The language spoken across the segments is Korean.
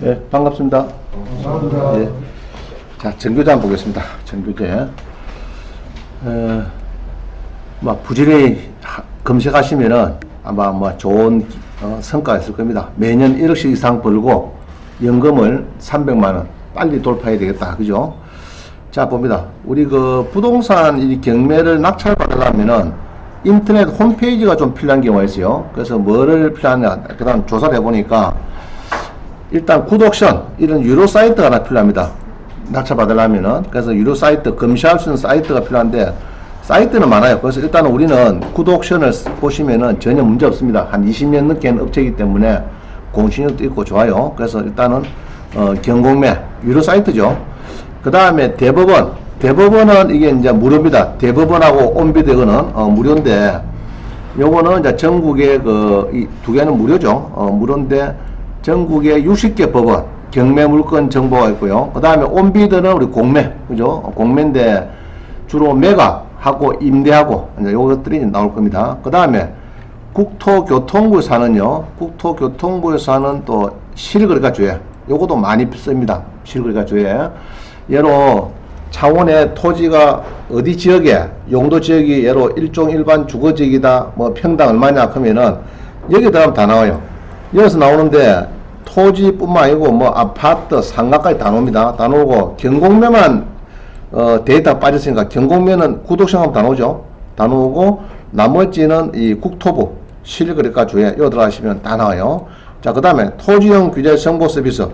예, 반갑습니다. 감사합니다. 예. 자, 정교재 한번 보겠습니다. 정교재. 부지런히 검색하시면은 아마 좋은 성과가 있을 겁니다. 매년 1억씩 이상 벌고 연금을 300만원 빨리 돌파해야 되겠다. 그죠? 자, 봅니다. 우리 부동산 이 경매를 낙찰받으려면은 인터넷 홈페이지가 좀 필요한 경우가 있어요. 그래서 뭐를 필요하냐. 그 다음 조사를 해보니까 일단 굿옥션 이런 유료 사이트가 하나 필요합니다. 낙찰받으려면은. 그래서 유료 사이트, 검시할 수 있는 사이트가 필요한데 사이트는 많아요. 그래서 일단은 우리는 굿옥션을 보시면은 전혀 문제 없습니다. 한 20년 넘게 한 업체이기 때문에 공신력도 있고 좋아요. 그래서 일단은 경공매 유료 사이트죠. 그 다음에 대법원은 이게 이제 무료입니다. 대법원하고 온비드 이거는 무료인데 요거는 이제 전국에 이 두 개는 무료죠. 무료인데 전국에 60개 법원 경매 물건 정보가 있고요. 그 다음에 온비드는 우리 공매, 그죠? 공매인데 주로 매각하고 임대하고 이제 요것들이 나올 겁니다. 그 다음에 국토교통부에서는요, 국토교통부에서는 또 실거래가 주의, 요것도 많이 씁니다. 실거래가 주의. 예로 창원의 토지가 어디 지역에 용도 지역이 예로 일반 주거지역이다, 뭐 평당 얼마냐 하면은 여기 들어가면 다 나와요. 여기서 나오는데 토지뿐만 아니고 뭐 아파트, 상가까지 다 나옵니다. 다 나오고 경공매만 데이터가 빠졌으니까 경공매는 구독시하면 다 나오죠. 다 나오고 나머지는 이 국토부 실거래가 주에 여기 들어가시면 다 나와요. 자, 그 다음에 토지용 규제 정보 서비스.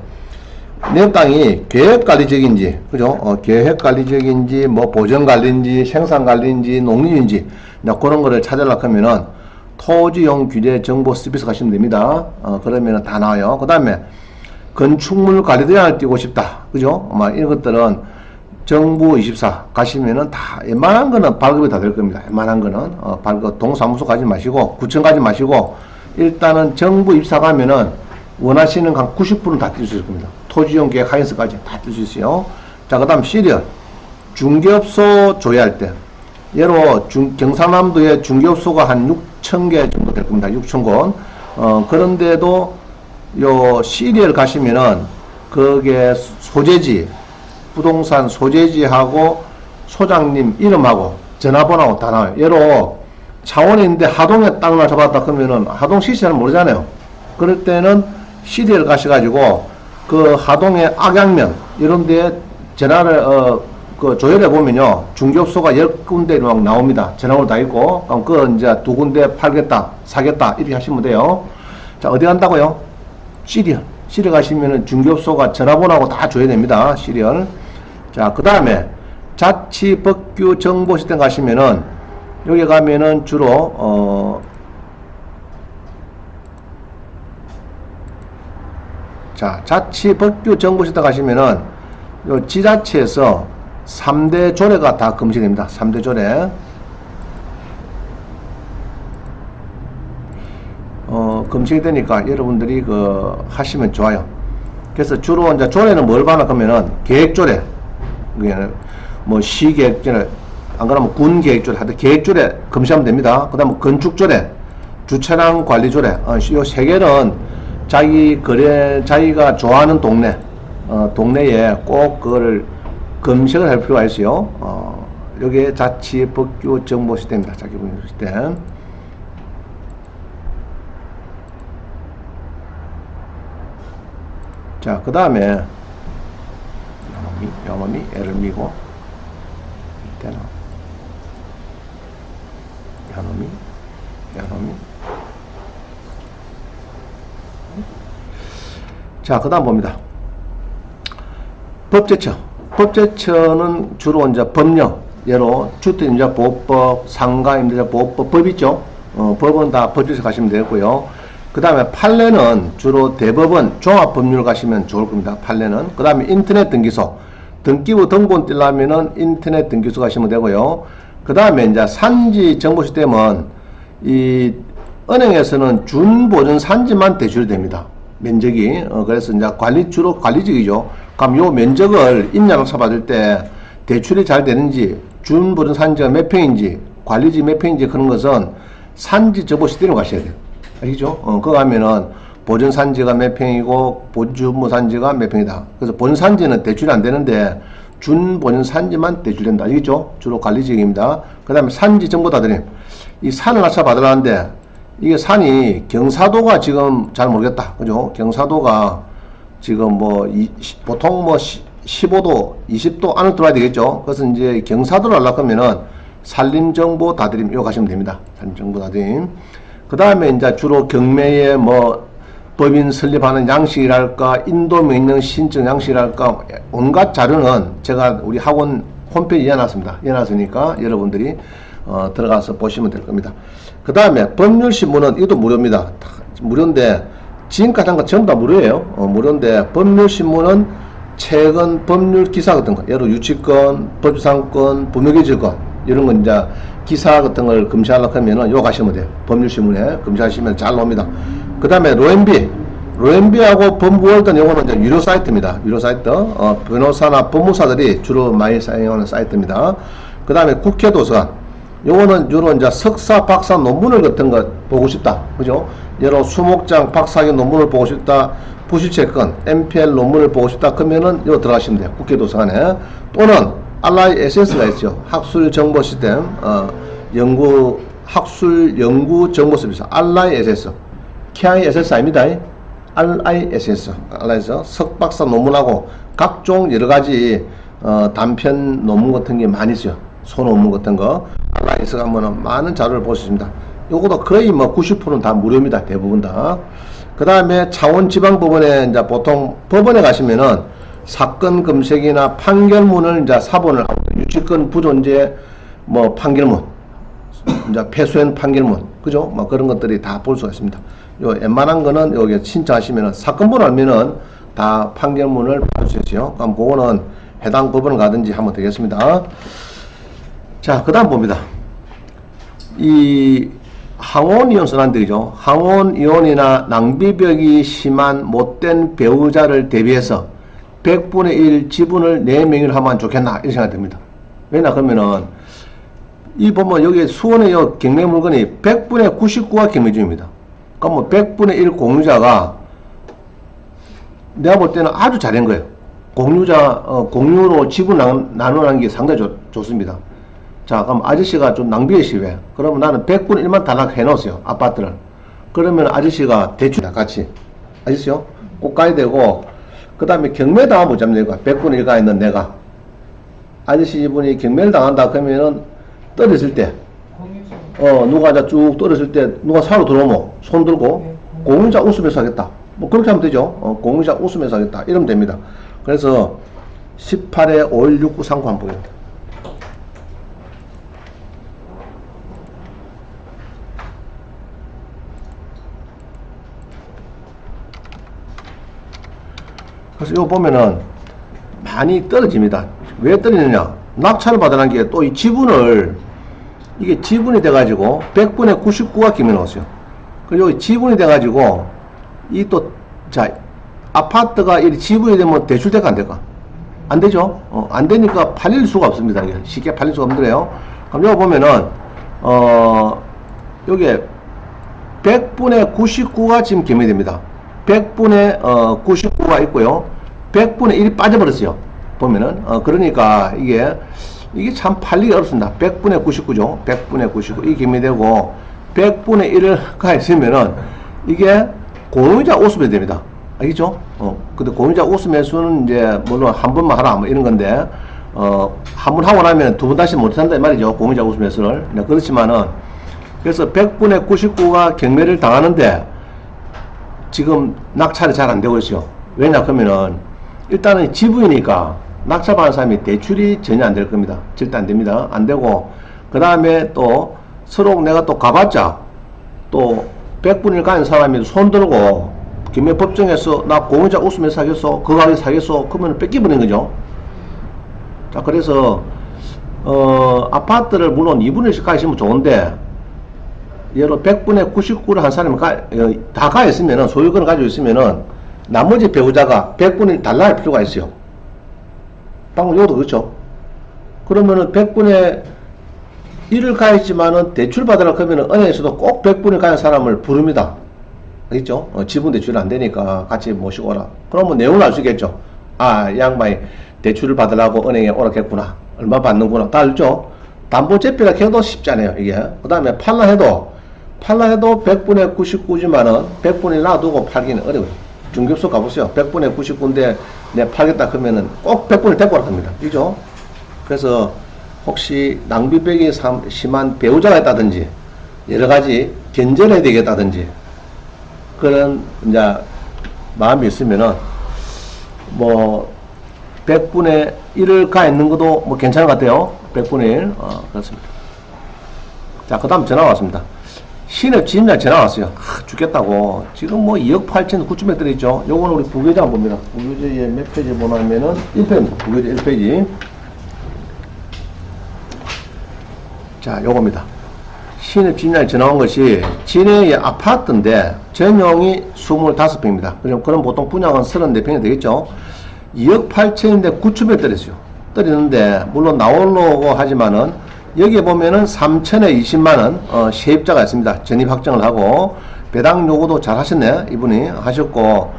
내 땅이 계획관리적인지, 그죠? 계획관리적인지, 뭐 보전관리인지, 생산관리인지, 농림인지, 그런 거를 찾으려고 하면은 토지용 규제 정보 서비스 가시면 됩니다. 그러면 다 나와요. 그 다음에 건축물 관리 대장을 띄고 싶다. 그죠? 이런 것들은 정부 24 가시면은 다 웬만한 거는 발급이 다 될 겁니다. 웬만한 거는 발급 동사무소 가지 마시고 구청 가지 마시고 일단은 정부 24 가면은 원하시는 한 90%는 다 뜰 수 있을 겁니다. 토지용 계획 하인서까지 다 뜰 수 있어요. 자, 그 다음 시리얼 중개업소 조회할 때 예로 경상남도에 중개업소가 한 6,000개 정도 될 겁니다. 6,000곳. 그런데도 요 시리얼 가시면은 거기에 소재지, 부동산 소재지하고 소장님 이름하고 전화번호하고 다 나와요. 예로 창원에 있는데 하동에 땅을 잡았다 그러면은 하동 시세는 모르잖아요. 그럴 때는 시리얼 가셔가지고 그 하동의 악양면 이런 데에 전화를 조회를 해보면요, 중개업소가 10군데 막 나옵니다. 전화번호 다 있고, 그럼 그거 이제 2군데 팔겠다, 사겠다, 이렇게 하시면 돼요. 자, 어디 간다고요? 시리얼 가시면은 중개업소가 전화번호하고 다 줘야 됩니다. 시리얼. 자, 그 다음에 자치법규 정보시스템 가시면은, 여기 가면은 주로, 자, 자치법규 정보시스템 가시면은, 요 지자체에서 3대 조례가 다 검시됩니다. 3대 조례. 검색이 되니까 여러분들이 하시면 좋아요. 그래서 주로 이제 조례는 뭘 봐나 그러면은 계획조례, 뭐 시계획조례, 안 그러면 군계획조례, 하여튼 계획조례 검시하면 됩니다. 그 다음에 건축조례, 주차량 관리조례, 요 세 개는 자기가 좋아하는 동네에 꼭 그거를 검색을 할 필요가 있어요. 여기에 자치법규 정보시스템입니다. 자치법규 시스템. 자, 그 다음에 영어미 애를 미고 이때는 야놈이 자, 그 다음 봅니다. 법제처는 주로 이제 법령, 예로 주택임대차보호법, 상가임대차보호법, 법 있죠? 법은 다 법제처 가시면 되고요. 그 다음에 판례는 주로 대법원 종합법률 가시면 좋을 겁니다. 판례는. 그 다음에 인터넷 등기소, 등기부 등본 띄려면은 인터넷 등기소 가시면 되고요. 그 다음에 이제 산지 정보 시스템은 이 은행에서는 준보증 산지만 대출이 됩니다. 면적이. 그래서 이제 주로 관리직이죠. 그럼 요 면적을 임야락차 받을 때 대출이 잘 되는지, 준보증 산지가 몇 평인지, 관리지 몇 평인지 그런 것은 산지 정보 시스템으로 가셔야 돼요. 아시죠? 그거 하면은 보전산지가 몇 평이고 보주무산지가 몇 평이다. 그래서 본산지는 대출이 안 되는데 준보전산지만 대출된다. 알겠죠? 주로 관리지역입니다. 그 다음에 산지 정보 다 드림. 이 산을 낙찰 받으라는데 이게 산이 경사도가 지금 잘 모르겠다. 그죠? 경사도가 지금 뭐 보통 뭐 15도, 20도 안을 들어야 되겠죠. 그래서 이제 경사도를 하려고 하면은 산림정보 다드림 이거 가시면 됩니다. 산림정보 다드림. 그 다음에 이제 주로 경매에 뭐 법인 설립하는 양식이랄까, 인도 명령 신청 양식이랄까, 온갖 자료는 제가 우리 학원 홈페이지에 해놨습니다. 해놨으니까 여러분들이 들어가서 보시면 될 겁니다. 그 다음에 법률신문은 이것도 무료입니다. 무료인데 지금까지 한 거 전부 다 무료예요. 무료인데 법률신문은 최근 법률 기사 같은 거, 예를 유치권, 법주상권, 부묘기질권 이런 건 이제 기사 같은 걸 검색하려고 하면은 요 가시면 돼요. 법률신문에 검색하시면 잘 나옵니다. 그 다음에 로엠비하고 법무월드는 요거는 이제 유료 사이트입니다. 유료 사이트. 변호사나 법무사들이 주로 많이 사용하는 사이트입니다. 그 다음에 국회도서관. 요거는 주로 이제 석사, 박사 논문을 같은 거 보고 싶다. 그죠? 여러 수목장 박사학위 논문을 보고 싶다. 부실체권, MPL 논문을 보고 싶다. 그러면은 요 들어가시면 돼요. 국회도서관에. 또는 RISS가 있죠. 학술정보시스템, 학술연구정보서비스. RISS. KISS 아닙니다. RISS. 석박사 논문하고 각종 여러가지 단편 논문 같은 게 많이 있어요. 소논문 같은 거. RIS 가면은 많은 자료를 볼 수 있습니다. 요것도 거의 뭐 90%는 다 무료입니다. 대부분 다. 그 다음에 창원지방법원에 이제 보통 법원에 가시면은 사건 검색이나 판결문을 이제 사본을 유치권 부존재 뭐 판결문, 이제 패소한 판결문, 그죠? 뭐 그런 것들이 다 볼 수가 있습니다. 요 웬만한 거는 여기 신청하시면은 사건번 알면은 다 판결문을 볼 수 있어요. 그럼 그거는 해당 법원을 가든지 하면 되겠습니다. 자, 그 다음 봅니다. 이 항혼이혼 선언들이죠. 항혼이혼이나 낭비벽이 심한 못된 배우자를 대비해서 100분의 1 지분을 내 명의로 하면 좋겠나 이렇게 생각이 듭니다. 왜냐 그러면은 이 보면 여기 수원의 요 경매 물건이 100분의 99가 경매 중입니다. 그러면 뭐 100분의 1 공유자가 내가 볼 때는 아주 잘한 거예요. 공유로 지분 나누는 게 상당히 좋습니다. 자, 그럼 아저씨가 좀 낭비의 시회. 그러면 나는 100분의 1만 달라고 해놓으세요. 아파트를. 그러면 아저씨가 대출 같이. 아저씨요? 꼭 가야 되고, 그 다음에 경매 당하면 어쩌면 되고, 100분의 1 가 있는 내가. 아저씨 이분이 경매를 당한다 그러면은 떨어질 때, 누가 이제 쭉 떨어질 때, 누가 사러 들어오면 손 들고, 공유자 웃으면서 하겠다. 뭐 그렇게 하면 되죠. 공유자 웃으면서 하겠다. 이러면 됩니다. 그래서 18에 516939 한번 보겠습니다. 그래서 이거 보면은 많이 떨어집니다. 왜 떨어지느냐? 낙찰을 받으라는 게 또 이 지분을, 이게 지분이 돼가지고 100분의 99가 기면 나왔어요. 그리고 여기 지분이 돼가지고 이 또, 자, 아파트가 이 지분이 되면 대출될까 안 될까? 안 되죠? 안 되니까 팔릴 수가 없습니다. 이게 쉽게 팔릴 수가 없는데요. 그럼 여기 보면은, 여기에 100분의 99가 지금 기면이 됩니다. 100분의 99가 있고요. 100분의 1이 빠져버렸어요. 보면은 그러니까 이게 참 팔리기 어렵습니다. 100분의 99죠. 100분의 99 이게 기미되고 100분의 1가 있으면은 이게 공유자 웃으면 됩니다. 알겠죠? 근데 공유자 웃음 매수는 이제 물론 한 번만 하라 뭐 이런 건데 한 번 하고 나면 두 번 다시 못 한다 이 말이죠. 공유자 웃음 매수를. 네, 그렇지만은 그래서 100분의 99가 경매를 당하는데 지금 낙찰이 잘 안 되고 있어요. 왜냐 그러면은 일단은 지분이니까 낙찰받은 사람이 대출이 전혀 안 될 겁니다. 절대 안 됩니다. 안 되고 그 다음에 또 서로 내가 또 가봤자 또 100분을 가진 사람이 손 들고 경매법정에서 나 공유자 웃으면서 사겠어? 그 가게 사겠어? 그러면 뺏기버린 거죠. 자, 그래서 아파트를 물론 2분의 1씩 가시면 좋은데 예로 100분의 99를 한 사람이 다 가 있으면은 소유권을 가지고 있으면은 나머지 배우자가 100분의 1 달라할 필요가 있어요. 방금 요도 그렇죠. 그러면은 100분의 1을 가 있지만은 대출 받으라 그러면은 은행에서도 꼭 100분을 가는 사람을 부릅니다. 알겠죠? 지분 대출이 안 되니까 같이 모시고 오라. 그러면 내용을 알 수 있겠죠? 아, 이 양반이 대출을 받으려고 은행에 오락했구나. 얼마 받는구나. 다 알죠? 담보재비라 해도 쉽잖아요, 이게. 그 다음에 팔라 해도 100분의 99지만은 100분이 놔두고 팔기는 어려워요. 중개소 가보세요. 100분의 99인데 내 팔겠다 그러면은 꼭 100분을 데리고 오라 합니다. 그죠? 그래서 혹시 낭비벽이 심한 배우자가 있다든지 여러 가지 견제해야 되겠다든지 그런 이제 마음이 있으면은 뭐 100분의 1을 가 있는 것도 뭐 괜찮은 것 같아요. 100분의 1 그렇습니다. 자, 그 다음 전화 왔습니다. 신입 지임장 전화 왔어요. 죽겠다고. 지금 뭐 2억 8천 9천에 들어있죠. 요거는 우리 부계좌 한번 봅니다. 부계좌에 몇 페이지 보냐면은 1페이지입니다. 부계좌 1페이지. 자, 요겁니다. 신입 지임장이 전화 온 것이 진해의 아파트인데 전용이 25평입니다. 그럼 보통 분양은 34평이 되겠죠. 2억 8천인데 9천에 떨어졌어요. 떨어졌는데 물론 나오려고 하지만은 여기에 보면은 3천에 20만원 세입자가 있습니다. 전입 확정을 하고 배당 요구도 잘 하셨네. 이분이 하셨고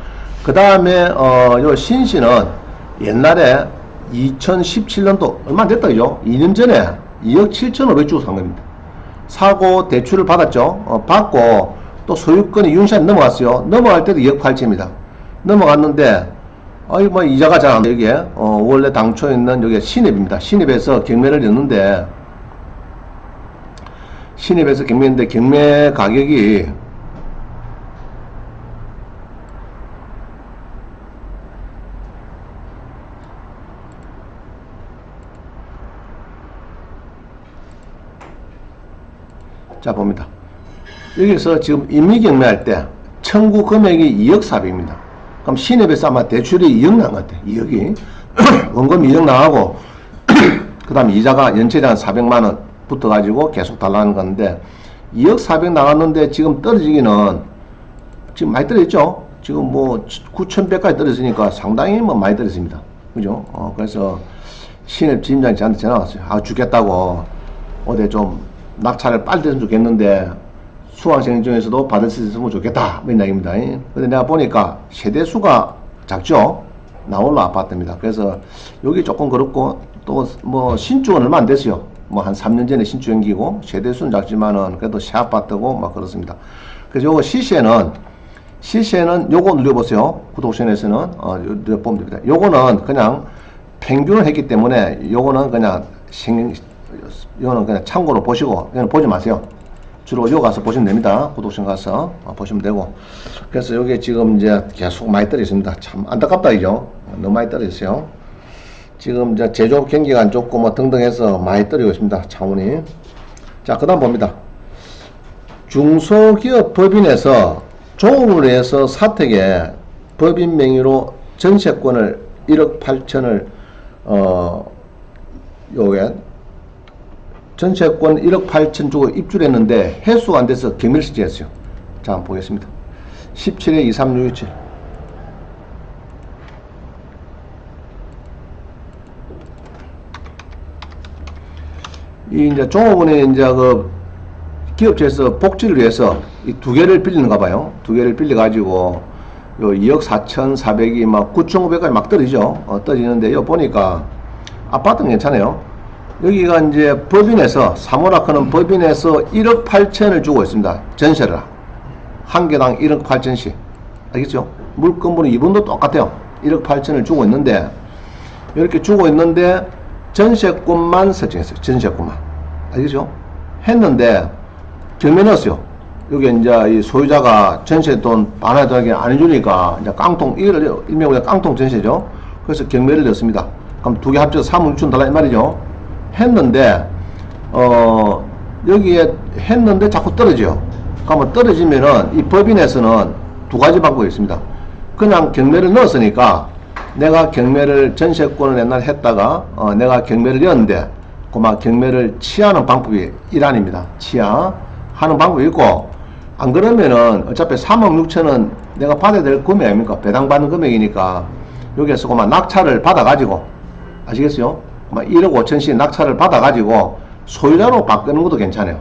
그 다음에 요 신씨는 옛날에 2017년도 얼마 안 됐다 그죠? 2년 전에 2억 7천5백 주고 산 겁니다. 사고 대출을 받았죠. 받고 또 소유권이 윤씨한테 넘어갔어요. 넘어갈 때도 2억 8천입니다. 넘어갔는데 뭐 이자가 잘 안 돼. 여기에 원래 당초 있는 여기 신입입니다. 신입에서 경매를 였는데 신입에서 경매인데 경매 가격이 자 봅니다. 여기서 지금 임의경매할 때 청구 금액이 2억 4백입니다. 그럼 신입에서 아마 대출이 2억 나간 것 같아요. 2억이 원금 2억 나가고 그 다음에 이자가 연체량 400만원 붙어가지고 계속 달라는 건데 2억 4백 나갔는데 지금 떨어지기는 지금 많이 떨어졌죠. 지금 뭐 9,100까지 떨어졌으니까 상당히 뭐 많이 떨어졌습니다. 그죠? 그래서 신입 지임장이 저한테 전화 왔어요. 아 죽겠다고 어디 좀 낙찰을 빨리 됐으면 좋겠는데 수강생 중에서도 받을 수 있으면 좋겠다 뭐 이야기입니다. 근데 내가 보니까 세대수가 작죠. 나홀로 아파트입니다. 그래서 여기 조금 그렇고 또 뭐 신축은 얼마 안 됐어요. 뭐 한 3년 전에 신축 연기고 세대수는 작지만은 그래도 새 아파트고 막 그렇습니다. 그래서 요거 시세는 요거 눌러보세요. 구독션에서는 눌러보면 됩니다. 요거는 그냥 평균을 했기 때문에 요거는 그냥 이거는 그냥 참고로 보시고 그냥 보지 마세요. 주로 요 가서 보시면 됩니다. 구독션 가서 보시면 되고. 그래서 요게 지금 이제 계속 많이 떨어졌습니다. 참 안타깝다 이죠. 너무 많이 떨어졌어요. 지금 이제 제조업 경기가 안 좋고 뭐 등등 해서 많이 떨어지고 있습니다. 차원이. 자, 그 다음 봅니다. 중소기업 법인에서 조업을 해서 사택에 법인 명의로 전세권을 1억 8천을 요게 전세권 1억 8천 주고 입주했는데 해수가 안 돼서 경매를 시작했어요. 자, 한번 보겠습니다. 17에 23627. 이 이제 종업원이 이제 그 기업체에서 복지를 위해서 이 두 개를 빌리는가 봐요. 두 개를 빌려 가지고 요 2억 4,400이 막 9,500까지 막 떨어지죠. 떨어지는데 요 보니까 아파트는 괜찮아요. 여기가 이제 법인에서 사모라크는 법인에서 1억 8천을 주고 있습니다. 전세를 한 개당 1억 8천씩 알겠죠? 물건분은 이분도 똑같아요. 1억 8천을 주고 있는데 이렇게 주고 있는데 전세권만 설정했어요. 전세권만 알겠죠? 했는데 경매 넣었어요. 여기 이제 이 소유자가 전세 돈 반환하게 안 해주니까 이제 깡통 이걸 일명 그냥 깡통 전세죠. 그래서 경매를 넣었습니다. 그럼 두 개 합쳐서 3억 6천 달라 이 말이죠. 했는데 여기에 했는데 자꾸 떨어져요. 그러면 떨어지면은 이 법인에서는 두 가지 방법이 있습니다. 그냥 경매를 넣었으니까 내가 경매를 전세권을 옛날에 했다가 내가 경매를 넣었는데 그만 경매를 취하는 방법이 일환입니다. 취하하는 방법이 있고 안 그러면은 어차피 3억 6천은 내가 받아야 될 금액 아닙니까? 배당받는 금액이니까 여기에서 그만 낙찰을 받아 가지고 아시겠어요? 1억 5천씩 낙찰을 받아가지고 소유자로 바꾸는 것도 괜찮아요.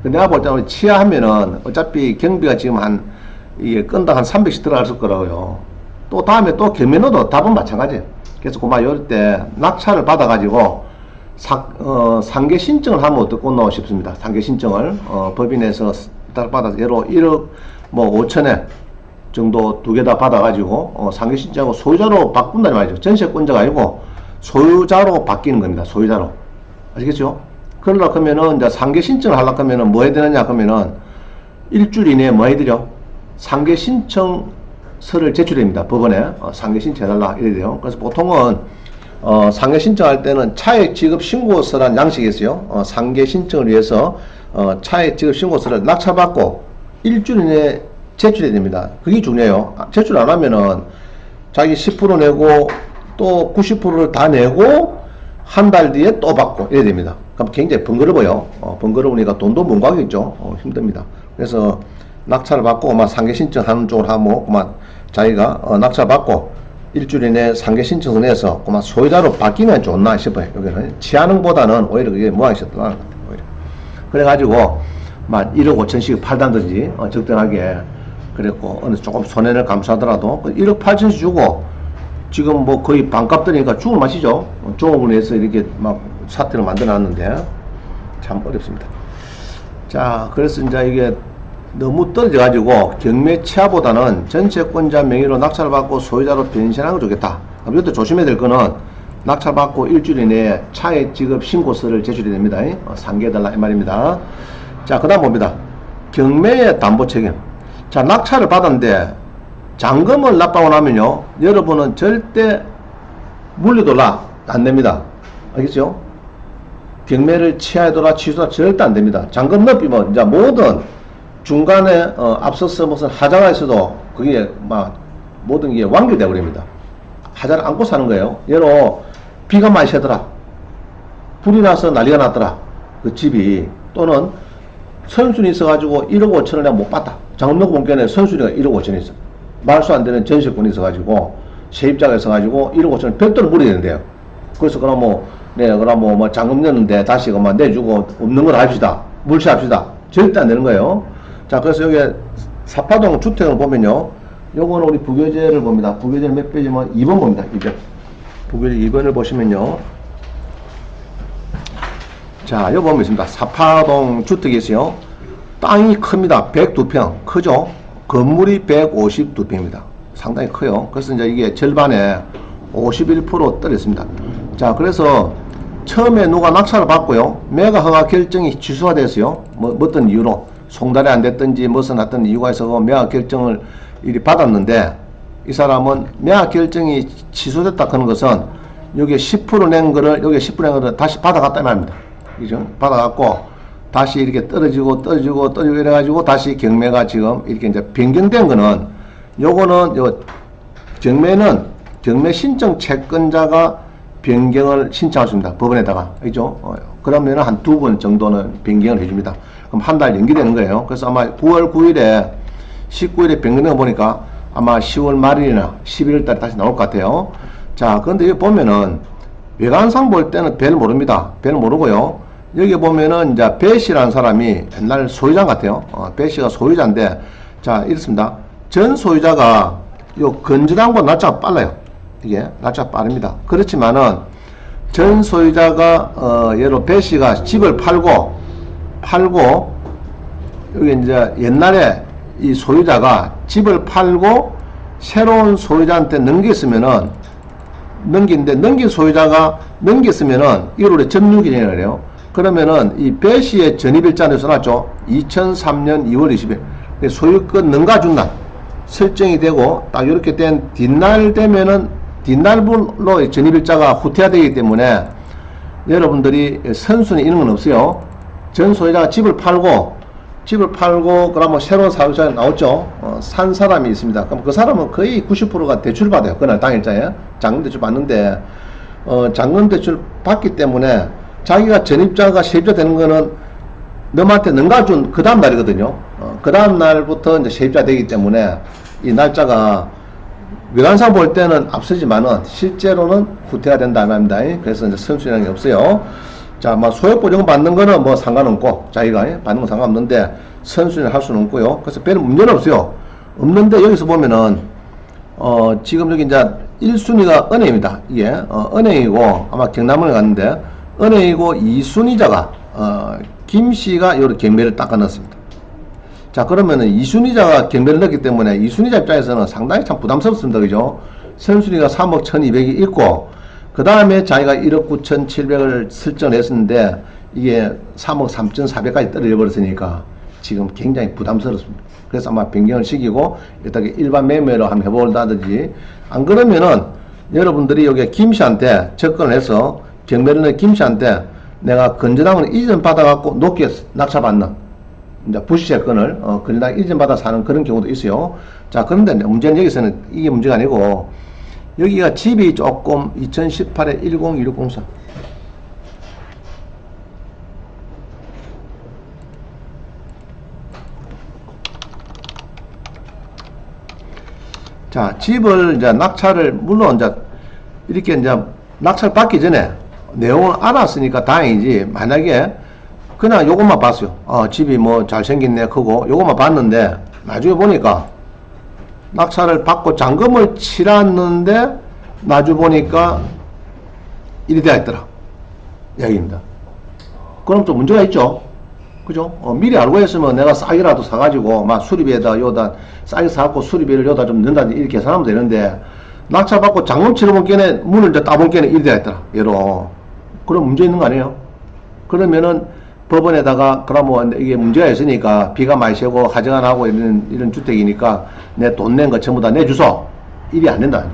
내가 볼 때는 취하하면은 어차피 경비가 지금 한 이게 건당 한 300씩 들어갔을 거라고요. 또 다음에 또 경매 넣어도 답은 마찬가지예요. 그래서 그만 이럴 때 낙찰을 받아가지고 상계 신청을 하면 어떻겠노 싶습니다. 상계 신청을 법인에서 받아서 예로 1억 뭐 5천에 정도 두 개 다 받아가지고 상계 신청하고 소유자로 바꾼다는 말이죠. 전세권자가 아니고 소유자로 바뀌는 겁니다. 소유자로. 아시겠죠? 그러려고 하면은 이제 상계 신청을 하려고 하면은 뭐 해야 되느냐 하면은 일주일 이내에 뭐 해드려? 상계 신청서를 제출합니다. 법원에 상계 신청해달라 이래야 돼요. 그래서 보통은 상계 신청할 때는 차액 지급 신고서란 양식이 있어요. 상계 신청을 위해서 차액 지급 신고서를 낙찰받고 일주일 이내에 제출해야 됩니다. 그게 중요해요. 제출 안 하면은 자기 10% 내고 또 90%를 다 내고 한 달 뒤에 또 받고 이래야 됩니다. 그럼 굉장히 번거로워요. 번거로우니까 돈도 못 가겠죠. 힘듭니다. 그래서 낙찰을 받고 막 상계 신청하는 쪽으로 하면 그만 자기가 낙찰 받고 일주일 이내 상계 신청을 내서 그만 소유자로 바뀌면 좋나 싶어요. 여기는 치안응보다는 오히려 그게 모양이 더 나은 것 같아요. 오히려. 그래가지고 막 1억 5천씩 팔다든지 적당하게 그랬고 어느 조금 손해를 감수하더라도 1억 8천씩 주고 지금 뭐 거의 반값 들으니까 죽을 맛이죠. 종업을 해서 이렇게 막 사태를 만들어 놨는데 참 어렵습니다. 자, 그래서 이제 이게 너무 떨어져 가지고 경매 취하보다는 전세권자 명의로 낙찰을 받고 소유자로 변신하는 거 좋겠다. 이것도 조심해야 될 거는 낙찰 받고 일주일 이내에 차액 지급 신고서를 제출해야 됩니다. 상계해달라 이 말입니다. 자, 그 다음 봅니다. 경매의 담보 책임. 자, 낙찰을 받았는데 잔금을 납부하고 나면요, 여러분은 절대 물리도 안 냅니다. 알겠죠? 경매를 취하더라 취소하더라 절대 안 됩니다. 잔금 납부면 이제 모든 중간에 앞서서 무슨 하자가 있어도 그게 막 모든 게 완결되어 버립니다. 하자를 안고 사는 거예요. 예로 비가 많이 새더라, 불이 나서 난리가 났더라, 그 집이. 또는 선순위 있어가지고 1억 5천을 내가 못 받다. 잔금 본권에 선순위가 1억 5천이 있어. 말수 안 되는 전세권이 있어가지고 세입자가 있어가지고 1억 5천을 별도로 물어야 되는데요. 그래서 그럼 뭐 잔금 냈는데 다시 그만 내주고 없는 걸 합시다, 물시합시다. 절대 안 되는 거예요. 자, 그래서 여기 사파동 주택을 보면요, 요거는 우리 부교재를 봅니다. 부교재 몇 페이지면 2번 봅니다. 2번. 부교재 2번을 보시면요, 자, 여기 보면 있습니다. 사파동 주택이 있어요. 땅이 큽니다. 102평 크죠. 건물이 152평입니다. 상당히 커요. 그래서 이제 이게 절반에 51% 떨어졌습니다. 자, 그래서 처음에 누가 낙찰을 받고요, 매각 허가 결정이 취소가 됐어요. 뭐 어떤 이유로 송달이 안 됐든지 무슨 어떤 이유가 있어서 매각 결정을 이리 받았는데, 이 사람은 매각 결정이 취소됐다 하는 것은 여기에 10% 낸 거를 여기에 10% 낸 거를 다시 받아갔다 이 말입니다. 그죠? 받아갖고 다시 이렇게 떨어지고 이래가지고 다시 경매가 지금 이렇게 이제 변경된 거는, 요거는 요 경매 신청 채권자가 변경을 신청할 수 있습니다. 법원에다가. 그죠? 그러면 한 2번 정도는 변경을 해줍니다. 그럼 한 달 연기되는 거예요. 그래서 아마 9월 9일에 19일에 변경된 거 보니까 아마 10월 말이나 11월 달에 다시 나올 것 같아요. 자, 그런데 여기 보면은 외관상 볼 때는 별 모릅니다. 별 모르고요. 여기 보면은 이제 배 씨라는 사람이 옛날 소유자 같아요. 배 씨가 소유자인데, 자, 이렇습니다. 전 소유자가 요 건전한과 날짜가 빨라요. 이게 날짜가 빠릅니다. 그렇지만은 전 소유자가 예로 배 씨가 집을 팔고 여기 이제 옛날에 이 소유자가 집을 팔고 새로운 소유자한테 넘겼으면은, 넘긴 소유자가 넘겼으면은 1월에 점유기념이라고 해요. 그러면은 이 배 씨의 전입일자를 써놨죠. 2003년 2월 20일 소유권 능가준 날 설정이 되고, 딱 이렇게 된 뒷날 되면은 뒷날로 전입일자가 후퇴되기 때문에 여러분들이 선순위 이런 건 없어요. 전 소유자가 집을 팔고 그러면 새로운 사유자가 나왔죠. 산 사람이 있습니다. 그럼 그 사람은 거의 90%가 대출 받아요. 그날 당일자에 잔금 대출 받는데, 잔금 대출 받기 때문에 자기가 전입자가 세입자 되는 거는 너한테 능가준 그 다음 날이거든요. 그 다음 날부터 이제 세입자 되기 때문에 이 날짜가 외관상 볼 때는 앞서지만은 실제로는 후퇴가 된다 말입니다. 그래서 이제 선순위라는 게 없어요. 자, 뭐 소액보증 받는 거는 뭐 상관없고, 자기가 받는 건 상관없는데 선순위를 할 수는 없고요. 그래서 별 문제는 없어요. 없는데 여기서 보면은 지금 여기 이제 1순위가 은행입니다. 이게 은행이고 아마 경남을 갔는데 은행이고 2순위자가 김씨가 요렇게 경매를 딱 넣었습니다. 자, 그러면은 2순위자가 경매를 넣었기 때문에 2순위자 입장에서는 상당히 참 부담스럽습니다. 그죠? 선순위가 3억 1200이 있고 그 다음에 자기가 1억 9700을 설정했었는데 이게 3억 3400까지 떨어져 버렸으니까 지금 굉장히 부담스럽습니다. 그래서 아마 변경을 시키고 이렇게 일반 매매로 한번 해볼다든지 안 그러면은 여러분들이 여기 김씨한테 접근을 해서 경매를 낸 김씨한테 내가 건전항을 이전 받아갖고 높게 낙찰받는 이제 부시채권을 건전항 이전 받아 사는 그런 경우도 있어요. 자, 그런데 문제는 여기서는 이게 문제가 아니고 여기가 집이 조금 2018에 102604 자, 집을 이제 낙찰을 물론 이제 이렇게 이제 낙찰 받기 전에 내용을 알았으니까 다행이지 만약에 그냥 요것만 봤어요. 집이 뭐 잘생겼네 크고 요것만 봤는데 나중에 보니까 낙찰을 받고 잔금을 치렀는데 나중에 보니까 일이 되어 있더라 여기입니다. 그럼 좀 문제가 있죠. 그죠? 미리 알고 있으면 내가 싸게라도 사가지고 막 수리비에다 요다 싸게 사갖고 수리비를 요다 좀 넣는다 이렇게 계산하면 되는데 낙찰 받고 잔금 치러본 게네 문을 이제 따본 게네 일이 되어 있더라 얘로. 그럼 문제 있는 거 아니에요? 그러면은 법원에다가 그러면 이게 문제가 있으니까 비가 많이 새고 하자가 나고 이런 주택이니까 내 돈 낸 거 전부 다 내주소. 일이 안 된다.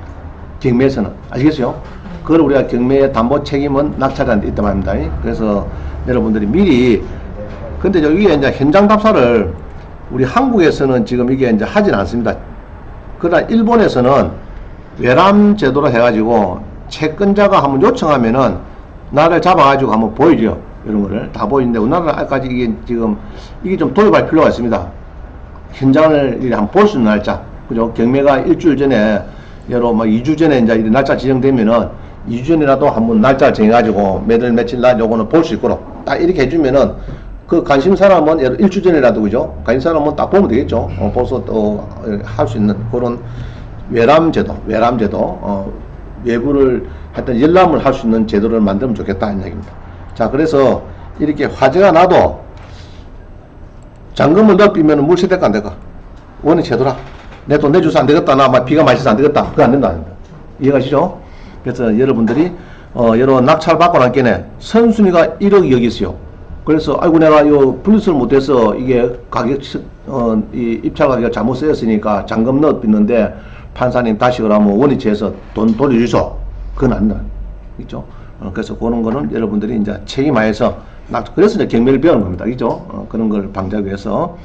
경매에서는. 아시겠어요? 그걸 우리가 경매의 담보 책임은 낙찰자한테 있단 말입니다. 그래서 여러분들이 미리 근데 여기에 이제 현장 답사를 우리 한국에서는 지금 이게 이제 하진 않습니다. 그러나 일본에서는 외람 제도로 해가지고 채권자가 한번 요청하면은 나를 잡아가지고 한번 보여줘요. 이런 거를 다 보이는데 우리나라는 아직까지 이게 지금 이게 좀 도입할 필요가 있습니다. 현장을 한번 볼 수 있는 날짜. 그죠? 경매가 일주일 전에 여러 뭐 2주 전에 이제 날짜 지정되면은 2주 전이라도 한번 날짜 정해가지고 매달 며칠 날 요거는 볼 수 있도록 딱 이렇게 해주면은 그 관심 사람은 일주 전이라도 그죠? 관심 사람은 딱 보면 되겠죠. 벌써 또 할 수 있는 그런 외람제도, 외부를 하여튼 열람을 할 수 있는 제도를 만들면 좋겠다는 얘기입니다. 자, 그래서 이렇게 화재가 나도 잔금을 넓히면 물세대가 안 될까? 원인 제도라. 내 돈 내줘서 안 되겠다. 나 비가 많이 쳐서 안 되겠다. 그거 안 된다. 이해가시죠? 그래서 여러분들이 여러 낙찰 받고 난 게네 선순위가 1억이 여기 있어요. 그래서 아이고 내가 요 분리수를 못해서 이게 가격 이 입찰 가격이 잘못 쓰였으니까 잔금 넣었는데 판사님 다시 그러면 원위치해서 돈 돌려주소. 그건 안 돼. 있죠? 그래서 그런 거는 여러분들이 이제 책임하에서 그래서 이제 경매를 배우는 겁니다. 그죠? 그런 걸 방지하기 위해서.